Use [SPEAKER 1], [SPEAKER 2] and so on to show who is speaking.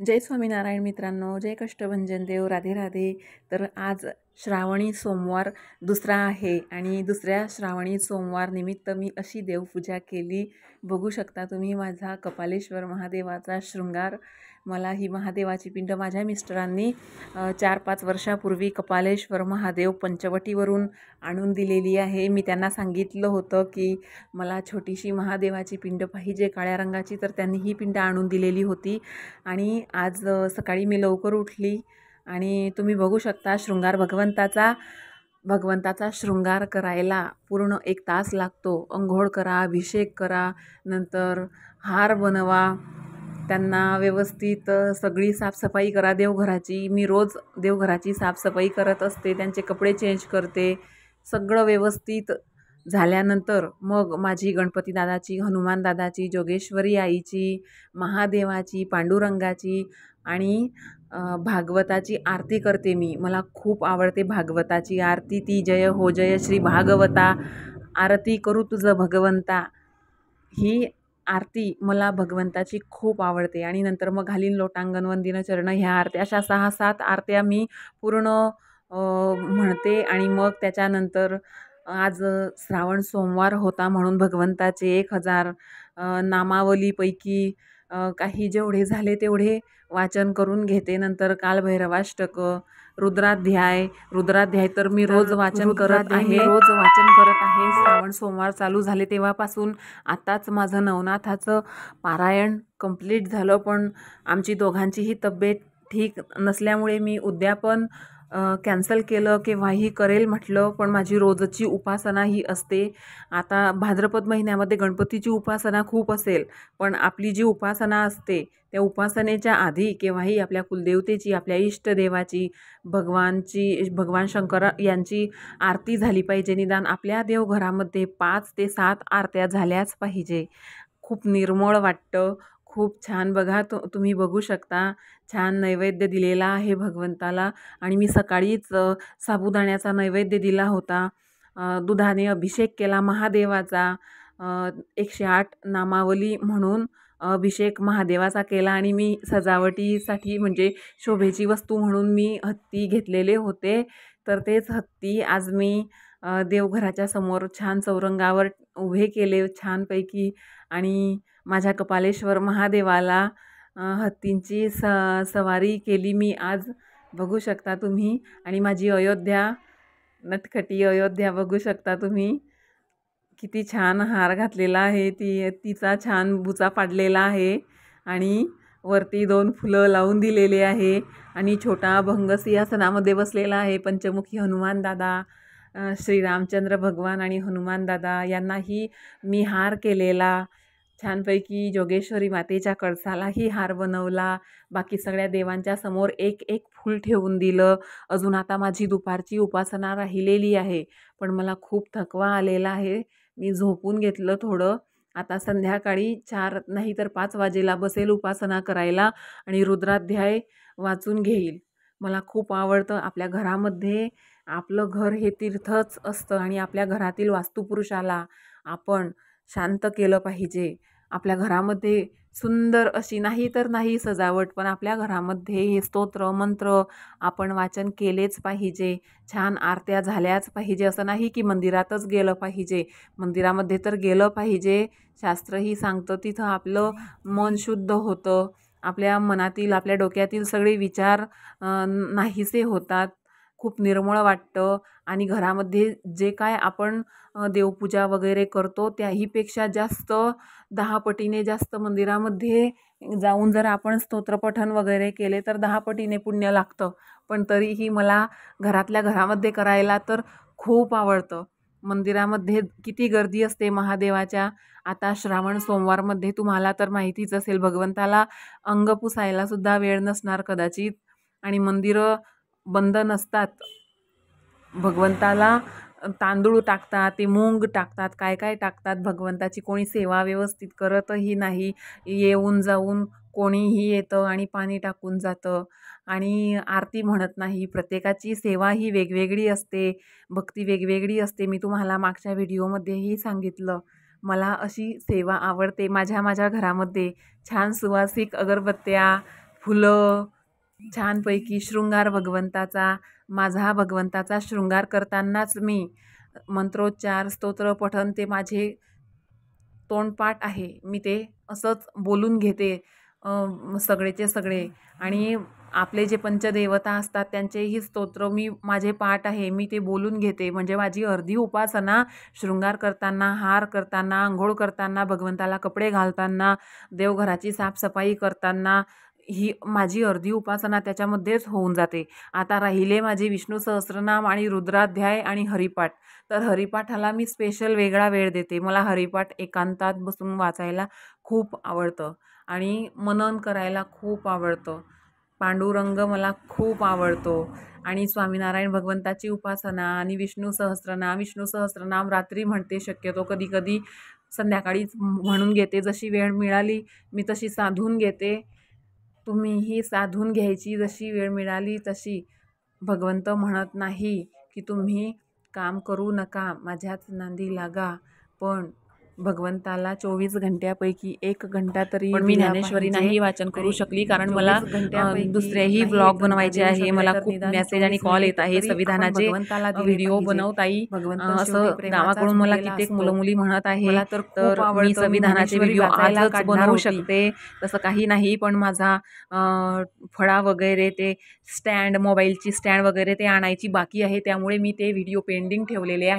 [SPEAKER 1] जय स्वामीनारायण मित्रांनो, जय कष्टभंजन देव, राधे राधे. तर आज श्रावणी सोमवार दुसरा आहे आणि दुसऱ्या श्रावणी सोमवार निमित्त मी अशी देवपूजा केली. बघू शकता तुम्ही माझा कपालेश्वर महादेवाचा शृंगार. मला ही महादेवाची पिंड माझ्या मिस्टरांनी 4-5 वर्षापूर्वी कपालेश्वर महादेव पंचवटीवरून आणून दिलेली आहे. मी त्यांना सांगितलं होतं की मला छोटीशी महादेवाची पिंड पाहिजे काळ्या रंगाची, तर त्यांनी ही पिंड आणून दिलेली होती. आणि आज सकाळी मी लवकर उठली आणि तुम्ही बघू शकता भगवंताचा शृंगार करायला पूर्ण 1 तास लागतो. अंघोळ करा, अभिषेक करा, नंतर हार बनवा, त्यांना व्यवस्थित सगळी साफसफाई करा देवघराची. मी रोज देवघराची साफसफाई करत असते, त्यांचे कपडे चेंज करते. सगळं व्यवस्थित झाल्यानंतर मग माझी गणपती दादाची, हनुमान दादाची, जोगेश्वरी आईची, महादेवाची, पांडुरंगाची आणि भागवताची आरती करते मी. मला खूप आवडते भागवताची आरती. ती जय हो जय श्री भागवता, आरती करू तुझं भगवंता, ही आरती मला भगवंताची खूप आवडते. आणि नंतर मग घालीन लोटांगण, वंदिन चरण, ह्या आरत्या अशा 6-7 आरत्या मी पूर्ण म्हणते. आणि मग त्याच्यानंतर आज श्रावण सोमवार होता म्हणून भगवंताचे 1000 नामावलीपैकी काही जेवढे झाले तेवढे वाचन करून घेते. नंतर कालभैरवाष्टक, रुद्राध्याय तर मी रोज वाचन करत आहे. श्रावण सोमवार चालू झाले तेव्हापासून आताच माझं नवनाथाचं पारायण कंप्लीट झालं. पण आमची दोघांचीही तब्येत ठीक नसल्यामुळे मी उद्यापन कॅन्सल केलं. केव्हाही करेल म्हटलं, पण माझी रोजची उपासना ही असते. आता भाद्रपद महिन्यामध्ये गणपतीची उपासना खूप असेल, पण आपली जी उपासना असते त्या उपासनेच्या आधी केव्हाही आपल्या कुलदेवतेची, आपल्या इष्टदेवाची, भगवान शंकर यांची आरती झाली पाहिजे. निदान आपल्या देवघरामध्ये 5 ते 7 आरत्या झाल्याच पाहिजे. खूप निर्मळ वाटतं, खूप छान. बघा तुम्ही बघू शकता, छान नैवेद्य दिलेला आहे भगवंताला. आणि मी सकाळीच साबुदाण्याचा नैवेद्य दिला होता. दुधाने अभिषेक केला महादेवाचा. 108 नामावली म्हणून अभिषेक महादेवाचा केला. आणि मी सजावटीसाठी म्हणजे शोभेची वस्तू म्हणून मी हत्ती घेतलेले होते. तर तेच हत्ती आज मी देवघराच्या समोर छान चौरंगावर उभे केले छानपैकी. आणि माझ्या कपालेश्वर महादेवाला हत्तींची सवारी केली मी आज. बघू शकता तुम्ही. आणि माझी अयोध्या, नटखटी अयोध्या बघू शकता तुम्ही. किती छान हार घातलेला आहे. तिचा छान बुचा पाडलेला आहे आणि वरती 2 फुलं लावून दिलेले आहे. आणि छोटा अभंग सिंहासनामध्ये बसलेला आहे पंचमुखी हनुमान दादा, श्रीरामचंद्र भगवान आणि हनुमान दादा यांनाही मी हार केलेला. छानपैकी जोगेश्वरी मातेच्या कळसालाही हार बनवला. बाकी सगळ्या देवांच्या समोर एक फूल ठेवून दिलं. अजून आता माझी दुपारची उपासना राहिलेली आहे, पण मला खूप थकवा आलेला आहे. मी झोपून घेतलं थोडं. आता संध्याकाळी 4 नाही तर 5 वाजेला बसेल उपासना करायला आणि रुद्राध्याय वाचून घेईल. मला खूप आवडतं. आपल्या घरामध्ये आपलं घर हे तीर्थच असतं आणि आपल्या घरातील वास्तुपुरुषाला आपण शांत केलं पाहिजे. आपल्या घरामध्ये सुंदर अशी नाही तर नाही सजावट, पण आपल्या घरामध्ये हे स्तोत्र मंत्र आपण वाचन केलेच पाहिजे. छान आरत्या झाल्याच पाहिजे. असं नाही की मंदिरातच गेलं पाहिजे. मंदिरामध्ये तर गेलं पाहिजे, शास्त्रही सांगतं. तिथं आपलं मन शुद्ध होतं. आपल्या मनातील, आपल्या डोक्यातील सगळे विचार नाहीसे होतात. खूप निर्मळ वाटतं. आणि घरामध्ये जे काय आपण देवपूजा वगैरे करतो त्याहीपेक्षा जास्त 10 पटीने जास्त मंदिरामध्ये जाऊन जर आपण स्तोत्रपठण वगैरे केले तर 10 पटीने पुण्य लागतं. पण तरीही मला घरातल्या घरामध्ये करायला तर खूप आवडतं. मंदिरामध्ये किती गर्दी असते महादेवाच्या. आता श्रावण सोमवारमध्ये तुम्हाला तर माहितीच असेल, भगवंताला अंग पुसायला सुद्धा वेळ नसणार कदाचित आणि मंदिरं बंद नसतात. भगवंताला तांदूळ टाकतात, ते मूग टाकतात, काय काय टाकतात. भगवंताची कोणी सेवा व्यवस्थित करतही नाही. येऊन जाऊन कोणीही येतं आणि पाणी टाकून जातं आणि आरती म्हणत नाही. प्रत्येकाची सेवा ही वेगवेगळी असते, भक्ती वेगवेगळी असते. मी तुम्हाला मागच्या व्हिडिओमध्येही सांगितलं. मला अशी सेवा आवडते. माझ्या घरामध्ये छान सुवासिक अगरबत्त्या, फुलं, छानपैकी शृंगार भगवंताचा, माझा भगवंताचा शृंगार करतानाच मी मंत्रोच्चार, स्तोत्र पठण ते माझे तोंडपाठ आहे. मी ते असंच बोलून घेते सगळेचे सगळे. आणि आपले जे पंचदेवता असतात त्यांचेही स्तोत्र माझे पाठ आहे, मी ते बोलून घेते. म्हणजे माझी अर्धी उपासना शृंगार करताना, हार करताना, अंघोळ करताना, भगवंताला कपडे घालताना, देवघराची साफसफाई करताना ही माझी अर्धी उपासना त्याच्यामध्येच होऊन जाते. आता राहिले माझे विष्णू सहस्त्रनाम आणि रुद्राध्याय आणि हरिपाठ. तर हरिपाठाला मी स्पेशल वेगळा वेळ देते. मला हरिपाठ एकांतात बसून वाचायला खूप आवडतं आणि मनन करायला खूप आवडतं. पांडुरंग मला खूप आवडतो आणि स्वामीनारायण भगवंताची उपासना आणि विष्णू सहस्त्रनाम रात्री म्हणते, शक्यतो कधी कधी संध्याकाळीच म्हणून घेते. जशी वेळ मिळाली मी तशी साधून घेते. तुम्हीही साधून घ्यायची जशी वेळ मिळाली तशी. भगवंत म्हणत नाही की तुम्ही काम करू नका, माझ्याच नांदी लागा, पण भगवंताला 24 घंट्यापैकी 1 घंटा तरी
[SPEAKER 2] पण मी ज्ञानेश्वरी नाही वाचन करू शकली, कारण मला दुसरेही ब्लॉग बनवायचे आहे. मला खूप मेसेज आणि कॉल येत आहे संविधानाचे व्हिडिओ बनव ताई, असं गावाकडून मला कित्येक मुलं मुली म्हणत आहे. तर मी संविधानाचे व्हिडिओ आजच बनवू शकते तसं काही नाही, पण माझा फळा वगैरे ते स्टँड, मोबाईलची स्टँड वगैरे ते आणायची बाकी आहे, त्यामुळे मी ते व्हिडिओ पेंडिंग ठेवलेले आहे.